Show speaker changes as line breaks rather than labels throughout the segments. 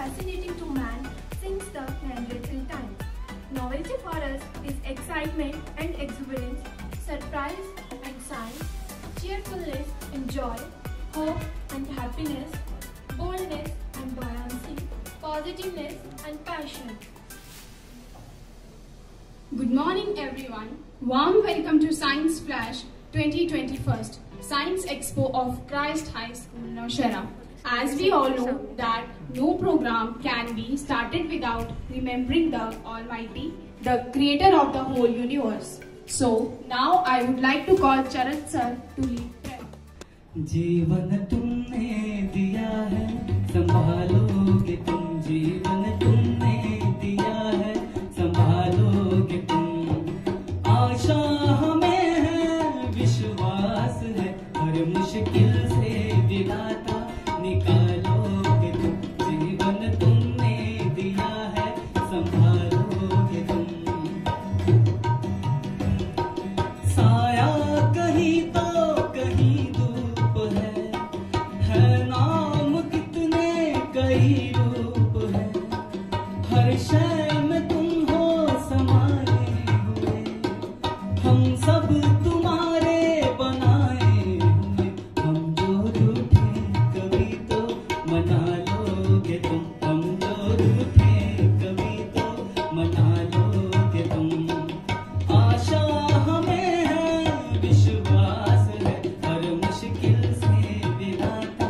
fascinating to man since the Neanderthal times. Novelty for us is excitement and exuberance, surprise and science, cheerfulness and joy, hope and happiness, boldness and buoyancy, positiveness and passion.
Good morning everyone. Warm welcome to Science Flash 2021 Science Expo of Christ High School, Nowshera. As we all know that no program can be started without remembering the Almighty, the creator of the whole universe. So now I would like to call Charat sir to lead prayer.
जीवन तुमने दिया है, संभालोगे तुम। जीवन तुमने दिया है, संभालोगे तुम। आशा हमें है, विश्वास है, हर मुश्किल से विदाता निकालोगे तुम। जीवन तुमने दिया है, संभालोगे तुम। साया कहीं तो कहीं धूप है नाम कितने कई रूप है। हर शय में तुम हो समाये हुए, हम सब तुम्हारे बनाए हुए। हम जो रूठे कभी तो मना लोगे तुम। हम जो रूठे कभी तो मना लोगे तुम। आशा हमें है, विश्वास है, हर मुश्किल से विदाता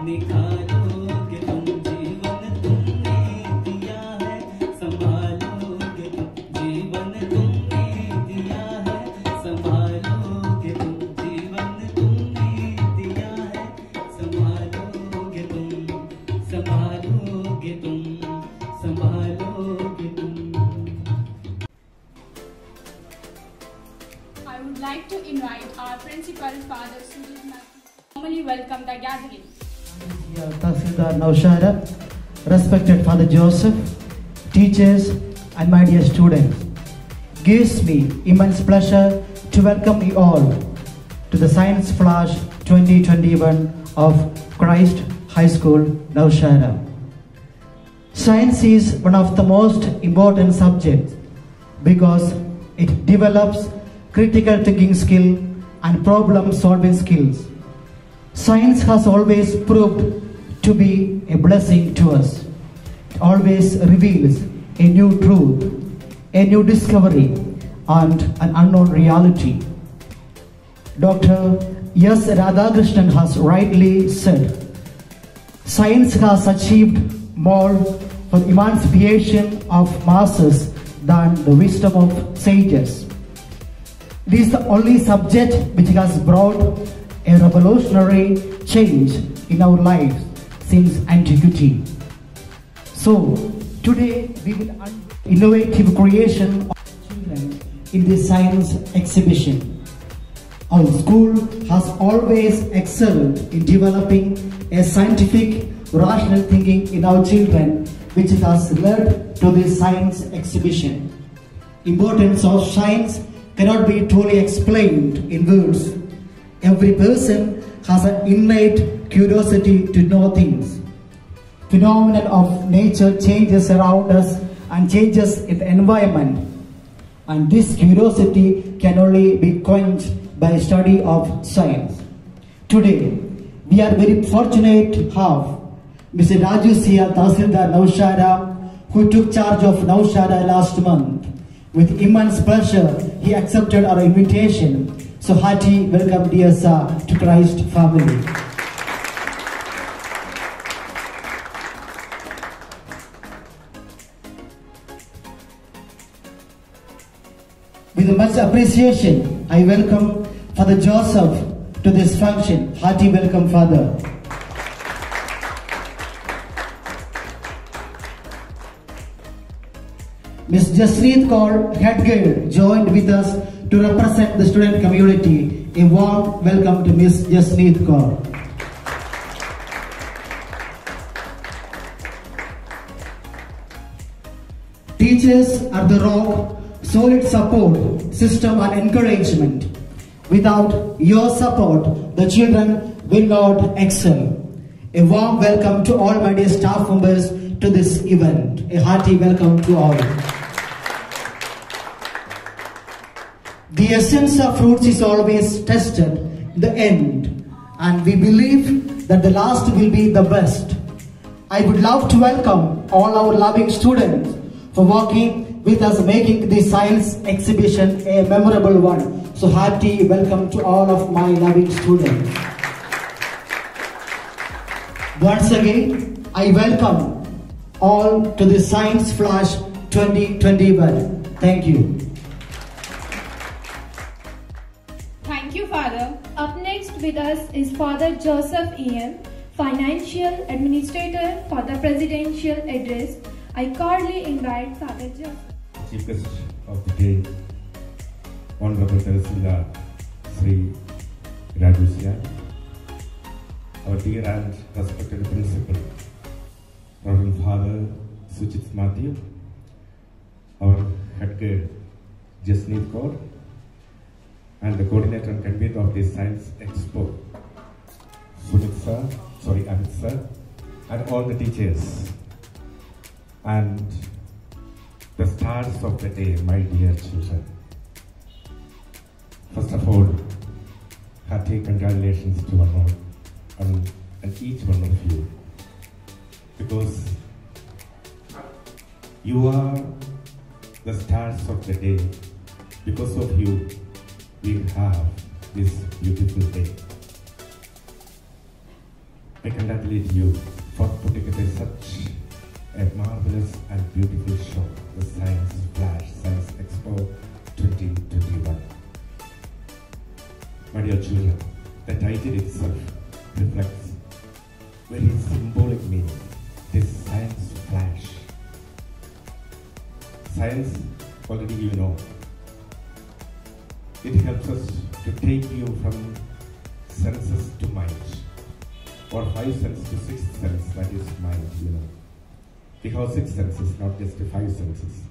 निकालोगे तुम। जीवन तुमने दिया है, संभालोगे तुम। जीवन तुमने दिया है, संभालोगे तुम। जीवन तुमने दिया है, संभालोगे तुम। संभालोगे तुम, संभालोगे तुम।
I would like to invite our principal, Father Sujit Matthew, to formally welcome the gathering.
Tahsildar Nowshera, respected Father Joseph, teachers and my dear students, gives me immense pleasure to welcome you all to the Science Flash 2021 of Christ High School, Nowshera. Science is one of the most important subjects because it develops critical thinking skill and problem solving skills. Science has always proved to be a blessing to us. It always reveals a new truth, a new discovery, and an unknown reality. Dr. S. Radhakrishnan has rightly said, science has achieved more for the emancipation of masses than the wisdom of sages. It is the only subject which has brought a revolutionary change in our lives since antiquity. So, today we will innovative creation of children in the science exhibition. Our school has always excelled in developing a scientific, rational thinking in our children, which has led to this science exhibition. Importance of science cannot be truly explained in words. Every person has an innate curiosity to know things. Phenomenon of nature changes around us and changes in the environment. And this curiosity can only be quenched by study of science. Today, we are very fortunate to have Mr. Raju Sia, Tahsildar Nowshera, who took charge of Nowshera last month. With immense pleasure, he accepted our invitation. So hearty welcome, dear sir, to Christ family. With much appreciation, I welcome Father Joseph to this function. Hearty welcome, Father. Ms. Jasneet Kaur, head girl, joined with us to represent the student community. A warm welcome to Ms. Jasneet Kaur. Teachers are the rock, solid support system and encouragement. Without your support, the children will not excel. A warm welcome to all my dear staff members to this event. A hearty welcome to all. The essence of fruits is always tested in the end, and we believe that the last will be the best. I would love to welcome all our loving students for working with us, making the science exhibition a memorable one. So hearty welcome to all of my loving students. Once again, I welcome all to the Science Flash 2021. Thank you.
Thank you, Father.
Up next with us is Father Joseph E.M., Financial Administrator for the Presidential Address. I cordially invite Father Joseph.
Chief guest of the day, Honorable Tahsildar Sri Raju Sian, our dear and respected Principal, Reverend Father Suchit Matthew, our head guide Jasneet Kaur, and the coordinator and convener of this Science Expo, Amit sir, and all the teachers, and the stars of the day, my dear children. First of all, hearty congratulations to one all and each one of you, because you are the stars of the day. Because of you, we have this beautiful day. I congratulate you for putting together such a marvelous and beautiful show, the Science Flash Science Expo 2021. My dear children, the title itself reflects very symbolic meaning. This Science Flash. Science, already you know, it helps us to take you from senses to mind, or five senses to sixth sense, that is mind, you know. We have six senses, not just the five senses.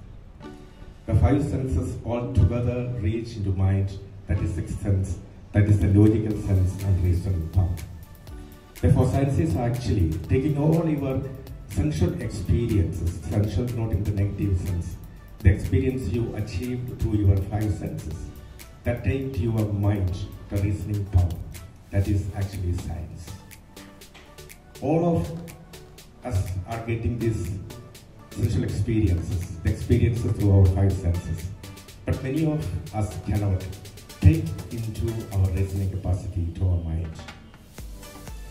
The five senses all together reach into mind, that is sixth sense, that is the logical sense and reasoning thought. Therefore, science is actually taking all your sensual experiences, sensual not in the negative sense, the experience you achieved through your five senses, that take to your mind the reasoning power, that is actually science. All of us are getting these sensual experiences, the experiences through our five senses. But many of us cannot take into our reasoning capacity to our mind.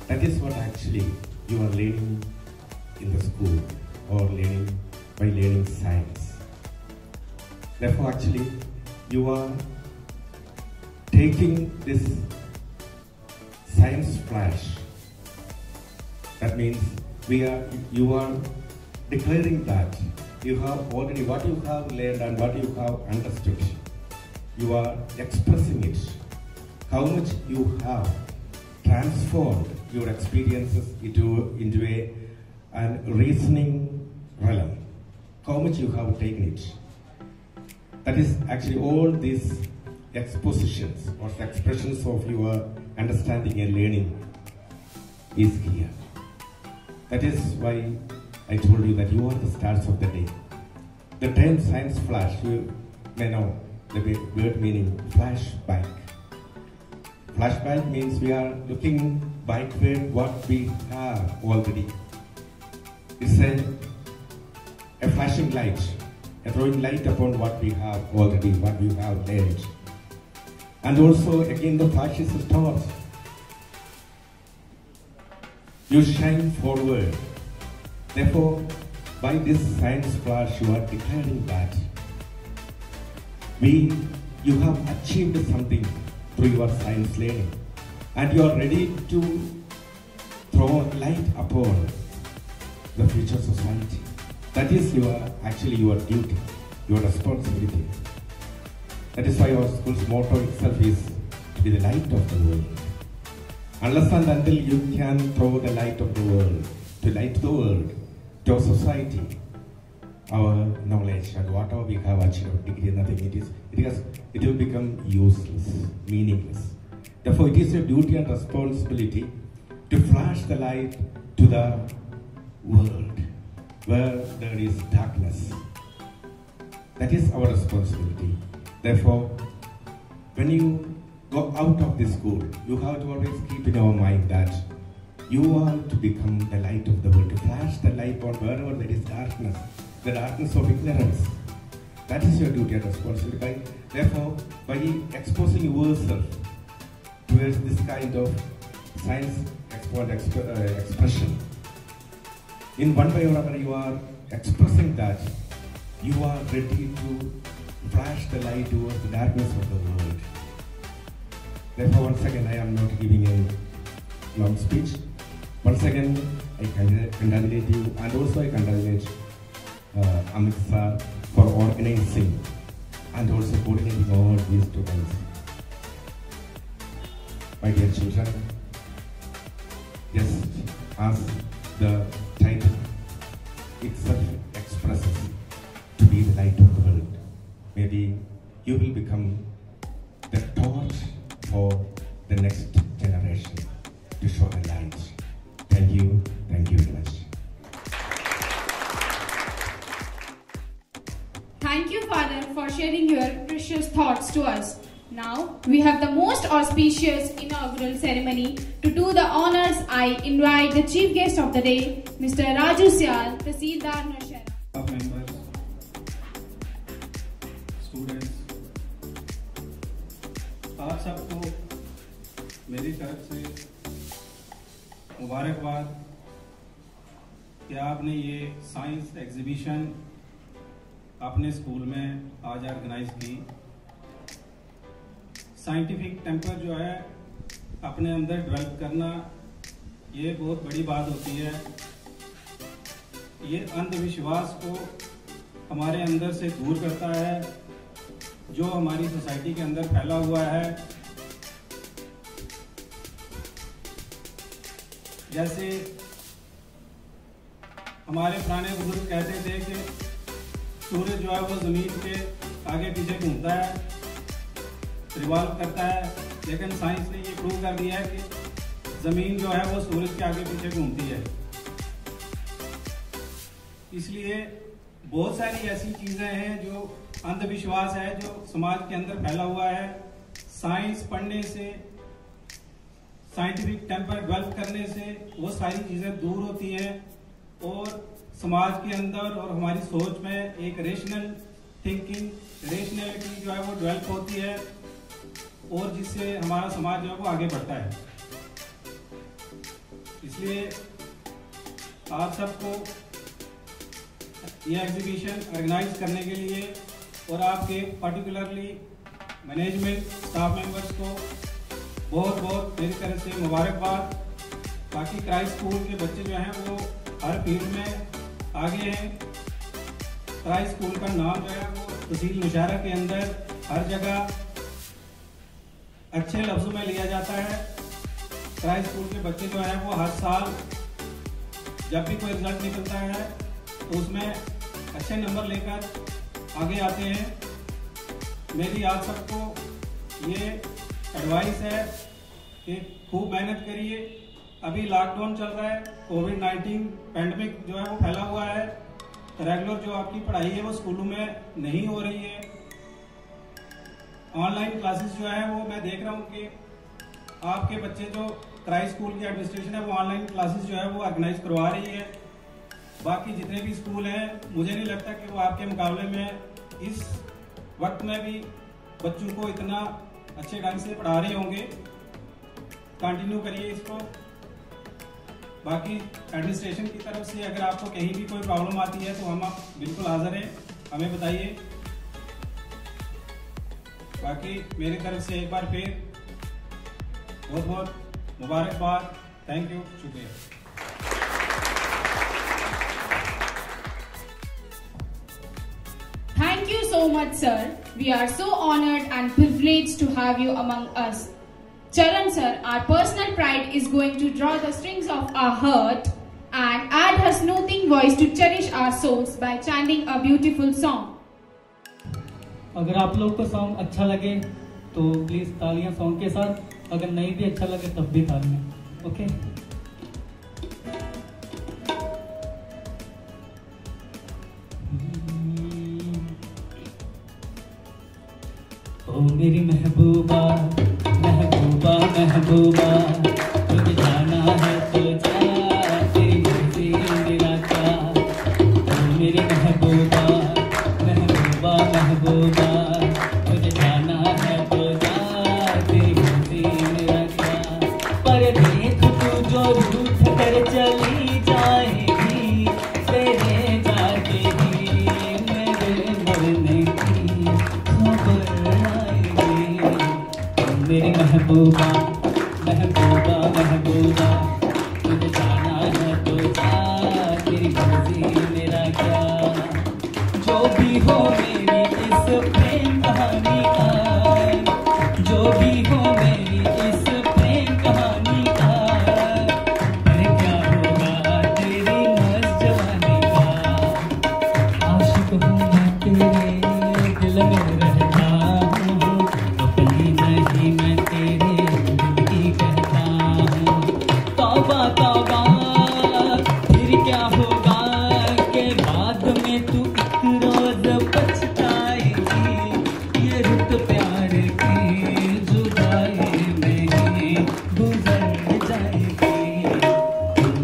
That is what actually you are learning in the school, or learning by learning science. Therefore, actually, you are taking this Science Flash. That means you are declaring that you have already what you have learned and what you have understood. You are expressing it. How much you have transformed your experiences into a reasoning realm. How much you have taken it. That is actually all these expositions or expressions of your understanding and learning is here. That is why I told you that you are the stars of the day. The term Science Flash, you may know the word meaning flashback. Flashback means we are looking backward what we have already. It's a flashing light, a throwing light upon what we have already, what we have learned. And also again the flash is a torch. You shine forward. Therefore, by this Science Flash, you are declaring that you have achieved something through your science learning, and you are ready to throw light upon the future society. That is actually your duty, your responsibility. That is why our school's motto itself is to be the light of the world. Unless and until you can throw the light of the world, to light the world, to our society, our knowledge and whatever we have achieved, degree, nothing, it will become useless, meaningless. Therefore, it is your duty and responsibility to flash the light to the world. where there is darkness. That is our responsibility. Therefore, when you go out of this school, you have to always keep in your mind that you are to become the light of the world, to flash the light on wherever there is darkness, the darkness of ignorance. That is your duty and responsibility. Therefore, by exposing yourself towards this kind of science expression, in one way or another you are expressing that you are ready to flash the light towards the darkness of the world. Therefore, once again, I am not giving a long speech. Once again, I congratulate you, and also I congratulate Amit sir for organizing and also coordinating all these students. My dear children, yes, as the title itself expresses, to be the light of the world. Maybe you will become the torch for the next generation to show the light. Thank you very much.
Thank you, Father, for sharing your precious thoughts to us. Now, we have the most auspicious inaugural ceremony. To do the honors, I invite the chief guest of the day, Mr. Raju Syal, Tahsildar Naushera.
Staff members, students, आप सबको मेरी तरफ से मुबारकबाद कि आपने ये science exhibition अपने स्कूल में आज ऑर्गेनाइज की। साइंटिफिक टेम्पर जो है अपने अंदर डेवलप करना, ये बहुत बड़ी बात होती है। ये अंधविश्वास को हमारे अंदर से दूर करता है, जो हमारी सोसाइटी के अंदर फैला हुआ है। जैसे हमारे पुराने बुजुर्ग कहते थे कि सूरज जो है वो जमीन के आगे पीछे घूमता है, रिवॉल्व करता है, लेकिन साइंस ने ये प्रूव कर दिया है कि जमीन जो है वो सूरज के आगे पीछे घूमती है। इसलिए बहुत सारी ऐसी चीजें हैं जो अंधविश्वास है, जो समाज के अंदर फैला हुआ है। साइंस पढ़ने से, साइंटिफिक टेम्पर डेवलप करने से वो सारी चीजें दूर होती हैं और समाज के अंदर और हमारी सोच में एक रेशनल थिंकिंग, रेशनैलिटी जो है वो डेवलप होती है और जिससे हमारा समाज जो है वो आगे बढ़ता है। इसलिए आप सबको ये एग्जीबिशन ऑर्गेनाइज करने के लिए और आपके पर्टिकुलरली मैनेजमेंट स्टाफ मेंबर्स को बहुत बहुत मेरी तरफ से मुबारकबाद। बाकी क्राइस्ट स्कूल के बच्चे जो हैं वो हर फील्ड में आगे हैं। क्राइस्ट स्कूल का नाम जो है वो तहसील नौशहरा के अंदर हर जगह अच्छे लफ्जों में लिया जाता है। क्राइस्ट स्कूल के बच्चे जो हैं वो हर साल जब भी कोई रिजल्ट निकलता है तो उसमें अच्छे नंबर लेकर आगे आते हैं। मेरी आप सबको ये एडवाइस है कि खूब मेहनत करिए। अभी लॉकडाउन चल रहा है, कोविड-19 पैंडेमिक जो है वो फैला हुआ है, तो रेगुलर जो आपकी पढ़ाई है वो स्कूलों में नहीं हो रही है। ऑनलाइन क्लासेस जो है वो मैं देख रहा हूँ कि आपके बच्चे जो क्राइस्ट स्कूल की एडमिनिस्ट्रेशन है वो ऑनलाइन क्लासेस जो है वो ऑर्गेनाइज करवा रही है। बाकी जितने भी स्कूल हैं मुझे नहीं लगता कि वो आपके मुकाबले में इस वक्त में भी बच्चों को इतना अच्छे ढंग से पढ़ा रहे होंगे। कंटिन्यू करिए इसको। बाकी एडमिनिस्ट्रेशन की तरफ से अगर आपको कहीं भी कोई प्रॉब्लम आती है तो हम बिल्कुल हाजिर हैं, हमें बताइए। बाकी मेरी तरफ से एक बार फिर बहुत बहुत मुबारकबाद। थैंक यू, शुक्रिया।
Thank you so much, sir. We are so honored and privileged to have you among us. Charan sir, our personal pride is going to draw the strings of our heart and add her soothing voice to cherish our souls by chanting a beautiful song.
अगर आप लोग को song अच्छा लगे तो please तालियां song के साथ, अगर नहीं भी अच्छा लगे तब भी तालियां। ओके।
ओ मेरी महबूबा महबूबा महबूबा, तुझे जाना है तो जा, तेरी मर्जी मेरा क्या। ओ मेरी महबूबा महबूबा महबूबा, तुझे जाना है तो जा, तेरी मर्जी मेरा क्या। पर देख तू जो रूठ कर चली जाएगी, तेरे जाके ही मेरे मरने की खबर आएगी। मेरी महबूबा महबूबा महबूबा, तुझे जाना है तो जा, तेरी मर्जी मेरा क्या। जो भी हो मेरी इस प्रेम कहानी का, जो भी हो मेरी इस प्रेम कहानी का, फिर क्या होगा तेरी मस्त जवानी का। आशिक हूँ मैं तेरे दिल में रहता हूँ, अपनी नहीं मैं तेरे दिल की कहता हूँ। तौबा तौबा फिर क्या होगा के बाद में तू एक रोज पछताएगी, ये रुत प्यार की जुदाई में ही गुजर जाएगी।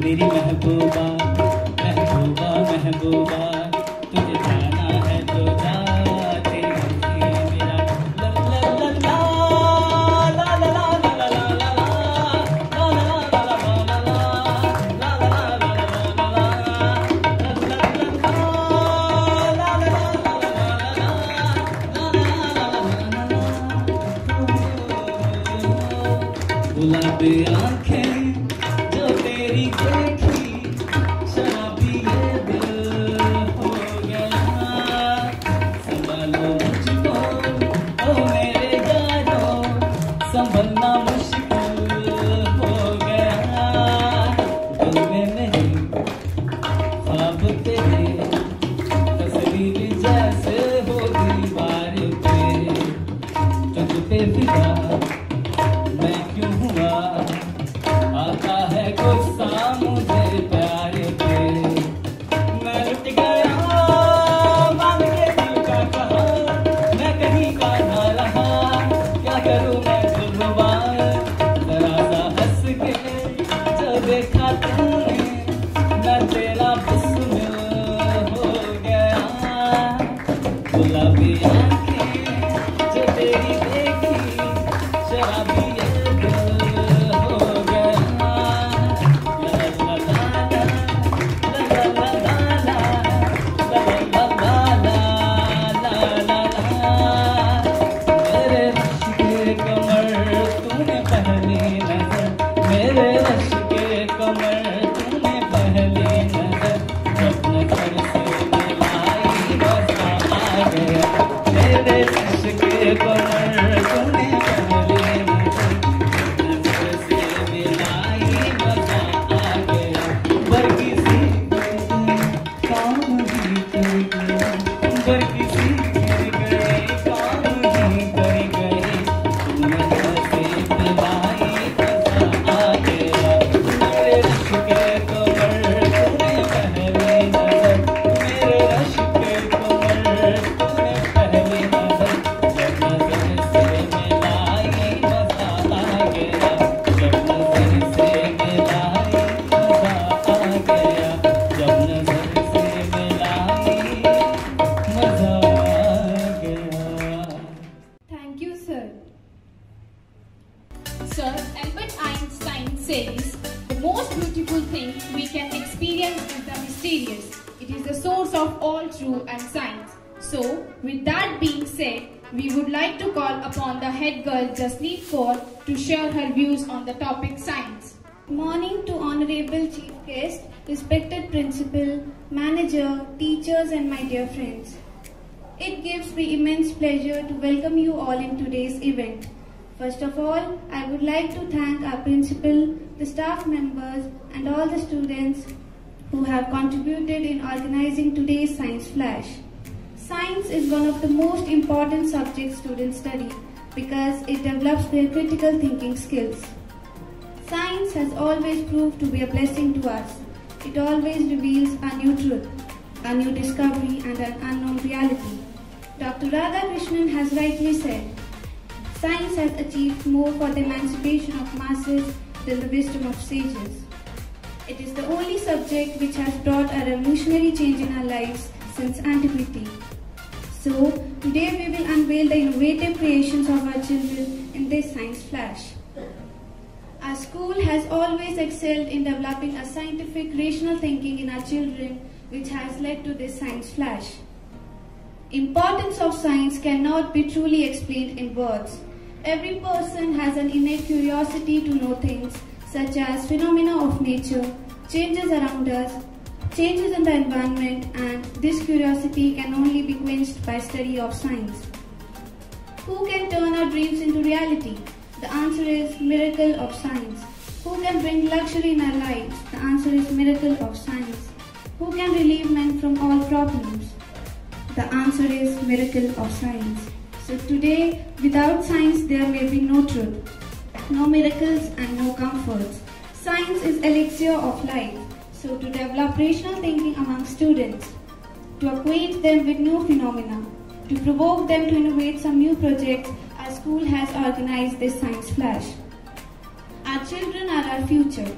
मेरी महबूबा महबूबा महबूबा, तुझे जाना है तो जा, तेरी मर्जी मेरा। ला ला ला ला ला ला ला ला ला गुलाबी आंखें जो तेरी देखी, शराबी ये दिल हो गया। संभालो मुझको ओ मेरे यारों, संभलना मुश्किल हो गया। दिल में नहीं ख्वाब तेरे, तस्वीर जैसे हो दीवार पे, तुझ पे फिदा मैं क्यों हुआ, आता है गुस्सा मुझे प्यार पे। मैं लुट गया मान के दिल का कहा, मैं कहीं का ना रहा, क्या करूँ मैं जुल्वा। जरा सा हंस के जो देखा तूने, मैं तेरा बिस्मिल हो गया। गुलाबी आंखें जो तेरी देखी, शराबी
Sir Albert Einstein says, the most beautiful thing we can experience is the mysterious. It is the source of all truth and science. So, with that being said, we would like to call upon the head girl Jasneet Kaur to share her views on the topic science.
Good morning to Honorable Chief Guest, respected Principal, Manager, teachers and my dear friends. It gives me immense pleasure to welcome you all in today's event. First of all, I would like to thank our Principal, the staff members and all the students who have contributed in organizing today's Science Flash. Science is one of the most important subjects students study because it develops their critical thinking skills. Science has always proved to be a blessing to us. It always reveals a new truth, a new discovery and an unknown reality. Dr. Radhakrishnan has rightly said, Science has achieved more for the emancipation of masses than the wisdom of sages. It is the only subject which has brought a revolutionary change in our lives since antiquity. So, today we will unveil the innovative creations of our children in this science flash. Our school has always excelled in developing a scientific, rational thinking in our children, which has led to this science flash. Importance of science cannot be truly explained in words. Every person has an innate curiosity to know things, such as phenomena of nature, changes around us, changes in the environment, and this curiosity can only be quenched by study of science. Who can turn our dreams into reality? The answer is miracle of science. Who can bring luxury in our lives? The answer is miracle of science. Who can relieve men from all problems? The answer is miracle of science. So today, without science, there may be no truth, no miracles and no comforts. Science is elixir of life. So to develop rational thinking among students, to acquaint them with new phenomena, to provoke them to innovate some new projects, our school has organized this science flash. Our children are our future.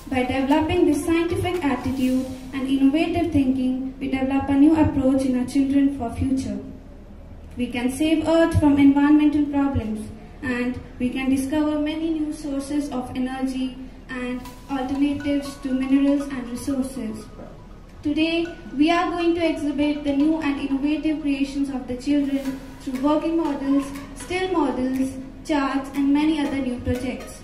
By developing this scientific attitude and innovative thinking, we develop a new approach in our children for future. We can save Earth from environmental problems, and we can discover many new sources of energy and alternatives to minerals and resources. Today, we are going to exhibit the new and innovative creations of the children through working models, still models, charts, and many other new projects.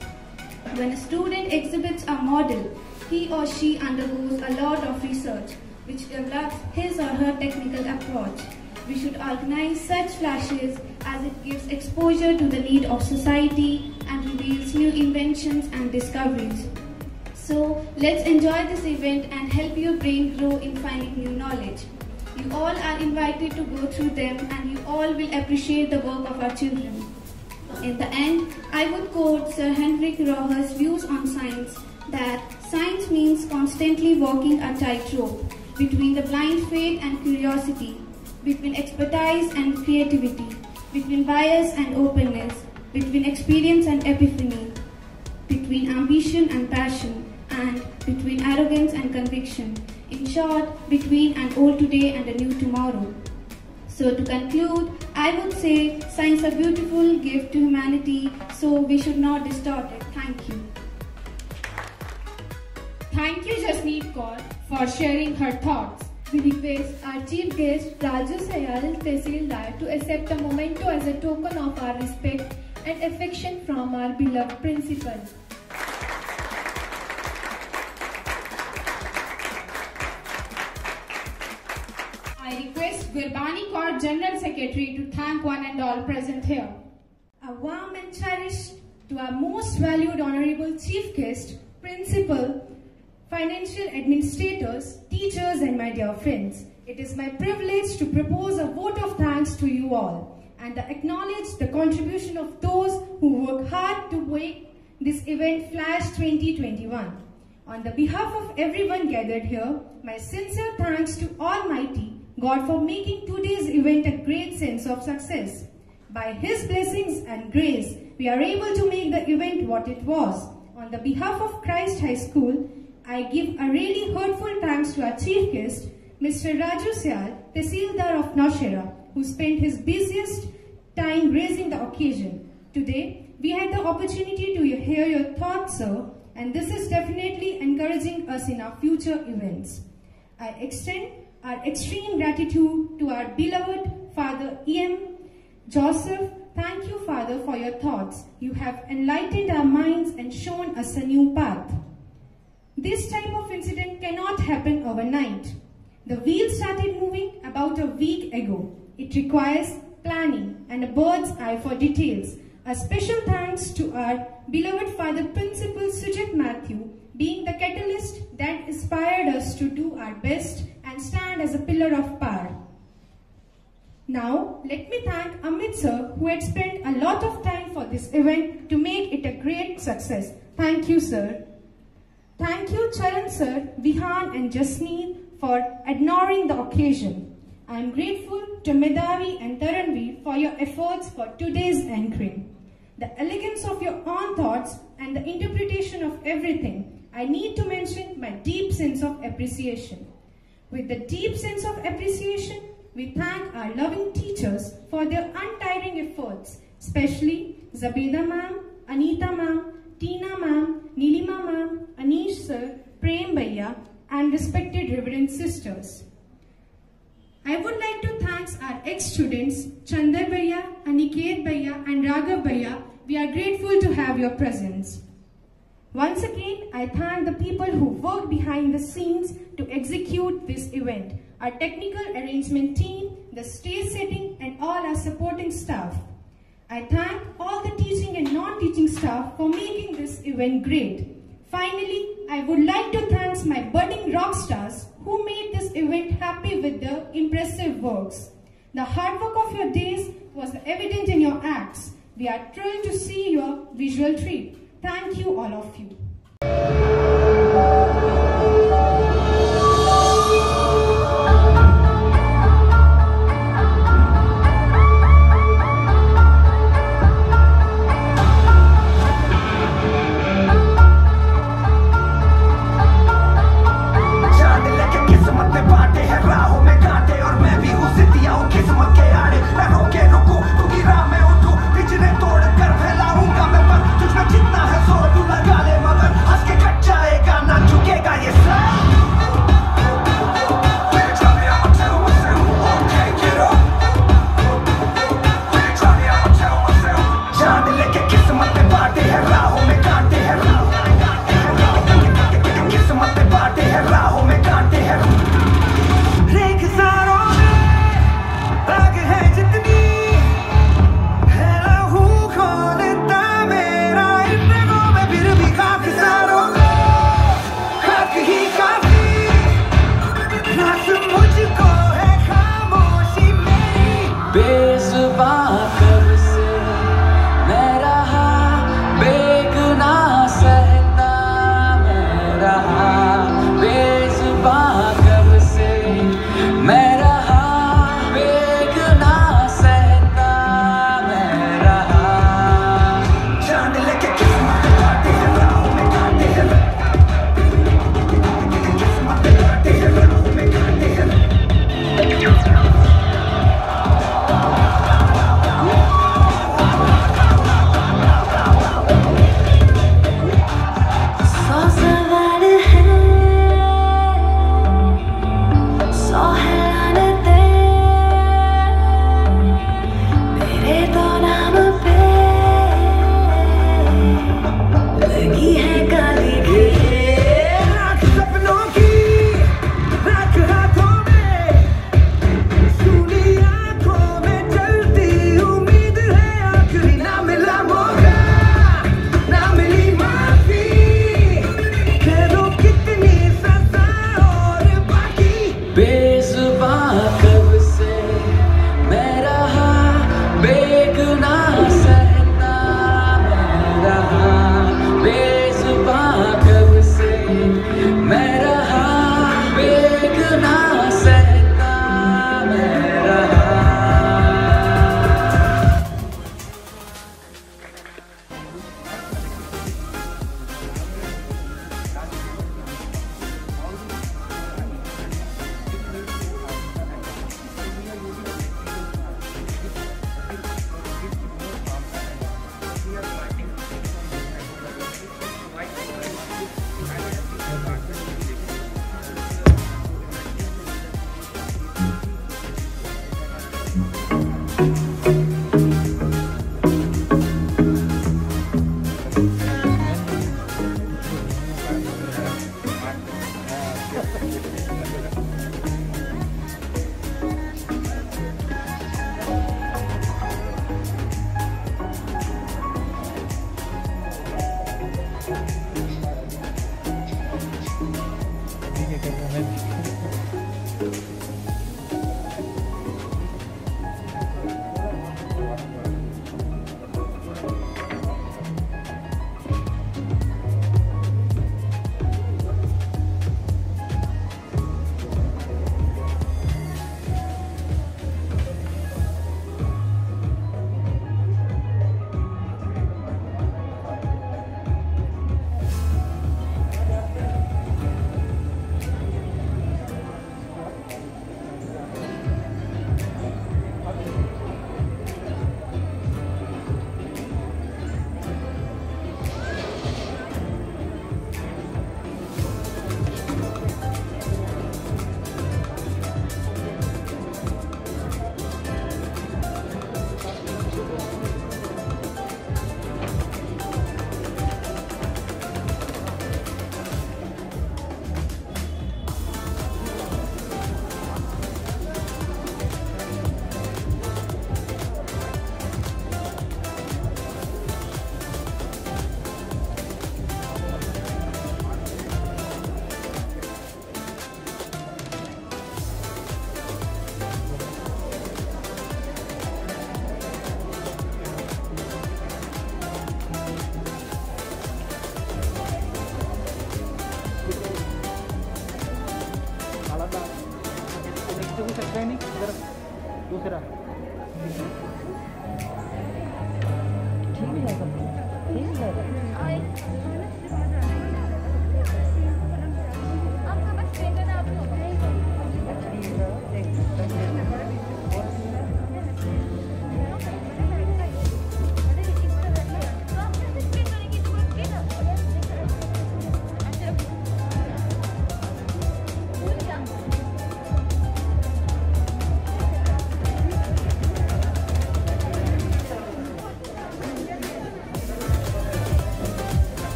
When a student exhibits a model, he or she undergoes a lot of research, which develops his or her technical approach. We should organize such flashes as it gives exposure to the need of society and reveals new inventions and discoveries. So, let's enjoy this event and help your brain grow in finding new knowledge. You all are invited to go through them, and you all will appreciate the work of our children. In the end, I would quote Sir Henrik Roher's views on science, that science means constantly walking a tightrope between the blind faith and curiosity, between expertise and creativity, between bias and openness, between experience and epiphany, between ambition and passion, and between arrogance and conviction. In short, between an old today and a new tomorrow. So to conclude, I would say science is a beautiful gift to humanity, so we should not distort it. Thank you.
Thank you, Jasneet Kaur, for sharing her thoughts.
We request our chief guest Raju Sayal Tehsildar to accept a memento as a token of our respect and affection from our beloved principal.
I request Gurbani Kaur, General Secretary, to thank one and all present here.
A warm and cherished to our most valued honorable chief guest, principal, financial administrators, teachers, and my dear friends. It is my privilege to propose a vote of thanks to you all and acknowledge the contribution of those who work hard to make this event Flash 2021. On the behalf of everyone gathered here, my sincere thanks to Almighty God for making today's event a great sense of success. By His blessings and grace, we are able to make the event what it was. On the behalf of Christ High School, I give a really heartfelt thanks to our chief guest, Mr. Raju Sayal, Tehsildar of Naushera, who spent his busiest time raising the occasion. Today, we had the opportunity to hear your thoughts, sir, and this is definitely encouraging us in our future events. I extend our extreme gratitude to our beloved Father E.M. Joseph. Thank you, Father, for your thoughts. You have enlightened our minds and shown us a new path. This type of incident cannot happen overnight. The wheel started moving about a week ago. It requires planning and a bird's eye for details. A special thanks to our beloved Father Principal Sujit Matthew, being the catalyst that inspired us to do our best and stand as a pillar of power. Now, let me thank Amit sir, who had spent a lot of time for this event to make it a great success. Thank you, sir. Thank you, Charan sir, Vihan and Jasneet for adorning the occasion. I am grateful to Medhavi and Taranveer for your efforts for today's anchoring.
the elegance of your own thoughts, and the interpretation of everything, I need to mention my deep sense of appreciation. With the deep sense of appreciation, we thank our loving teachers for their untiring efforts, especially Zabeda ma'am, Anita ma'am, Tina ma'am, Nilima ma'am, Anish sir, Prem Bhaiya, and respected Reverend sisters. I would like to thank our ex-students, Chandar Bhaiya, Aniket Bhaiya, and Raghav Bhaiya. We are grateful to have your presence. Once again, I thank the people who worked behind the scenes to execute this event, our technical arrangement team, the stage setting, and all our supporting staff. I thank all the teaching and non-teaching staff for making this event great. Finally, I would like to thank my budding rock stars who made this event happy with their impressive works. The hard work of your days was evident in your acts. We are thrilled to see your visual treat. Thank you, all of you.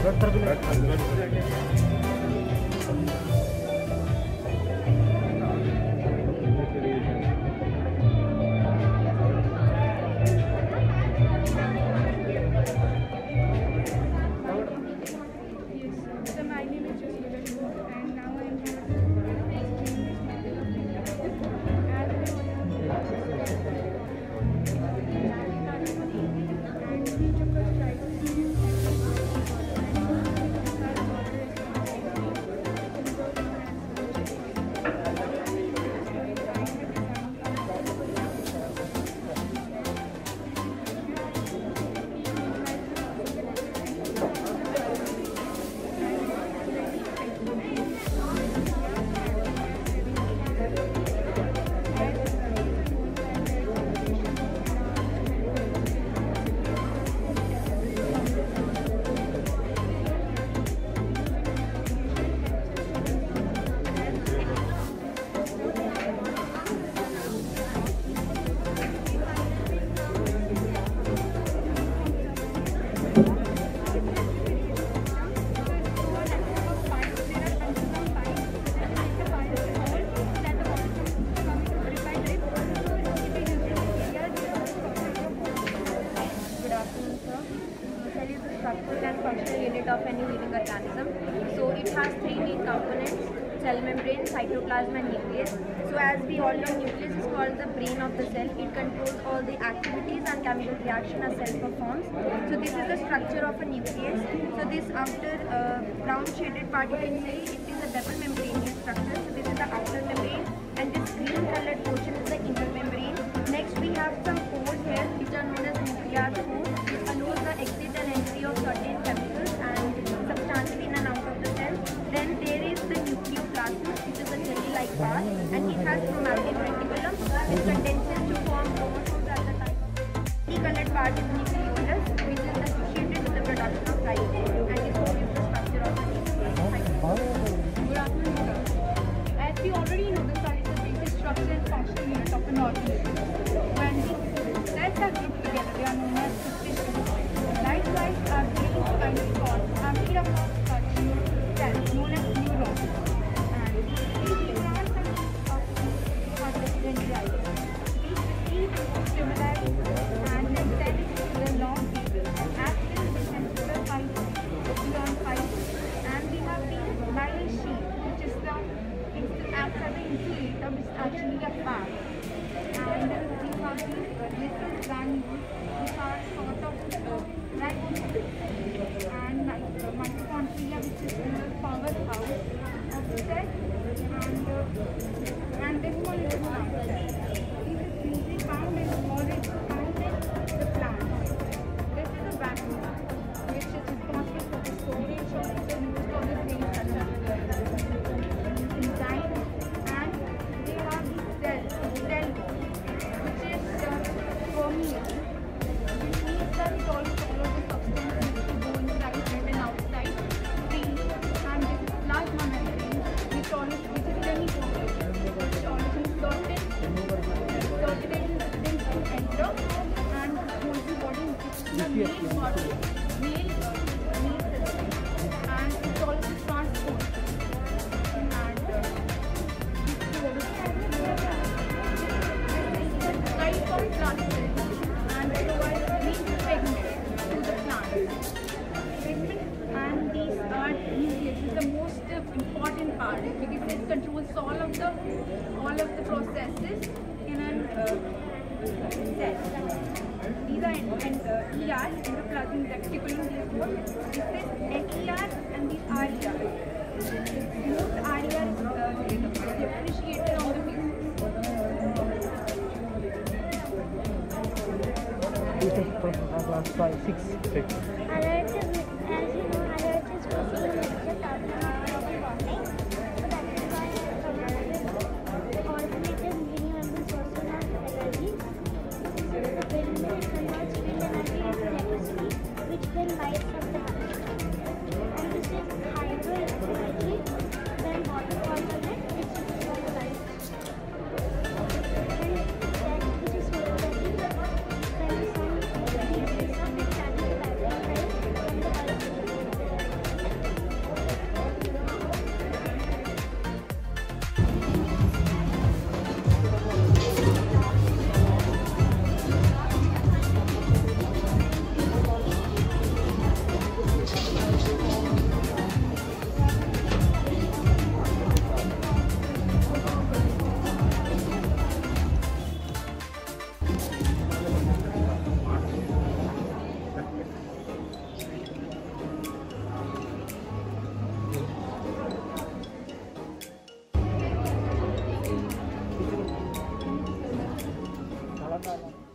So my name is Jyotika and now I am here
structural and functional unit of any living organism. So it has three main components: cell membrane, cytoplasm and nucleus. So as we all know, nucleus is called the brain of the cell. It controls all the activities and chemical reaction a cell performs. So this is the structure of a nucleus. So this outer brown shaded part you can see, it is a double membrane structure. So this is the outer membrane and this green colored portion is the inner membrane. Next we have some pores here which are known as nuclear pores, which allows the exit and entry of certain chemicals and substances in and out of the cell. Then there is the nucleoplasm, which is a jelly-like part, and it has chromatin reticulum, which condenses to form chromosomes at the time. The colored part is nucleolus, which is associated with the production of ribosome, and this is the structure of the nucleus.
Good afternoon, sir. As we already know, the cell is the basic structure and functional unit of an organism. When these cells are grouped together, they are known as tissues. Likewise, our brains and thoughts are made up of such cells known as neurons. And these neurons are resident drivers. These receive stimuli and then send the long waves and act as the sensitive neuron fibers. And we have the myelin sheath, which is the acts as an insulator, which is actually a fat. And we have the little granules, which are sort of ribosomes, and mitochondria, which is the powerhouse of the cell, and this one is the plant cell. This is usually found in the plants. This is a vacuum, which is responsible for the storage of the most of the things such as enzymes, and they have the cell which is permeable, which means that it also follows the substances which go inside and outside. And this is plasma membrane, which is semi-permeable, which allows certain things to enter and hold the body, which is the male body, male system, and it also transport. And type of plant and provides green pigment to the plant. Pigment, and these are nucleus is the most important part because it controls all of the processes in an cell. These are ER, endoplasmic reticulum. This is SER and these are ER. Most RER is appreciated on the face.
This is from class 5, 6.
Alert is, as you know, alert is possible lecture talking about global warming. So that is why the alternative renewable sources of energy. So the windmill converts wind energy into electricity, which then lights up the house. And this is hydroelectricity, then water falls on it, which is solar light. And that which is solar energy, then the sun heats up and charges the battery,
वाला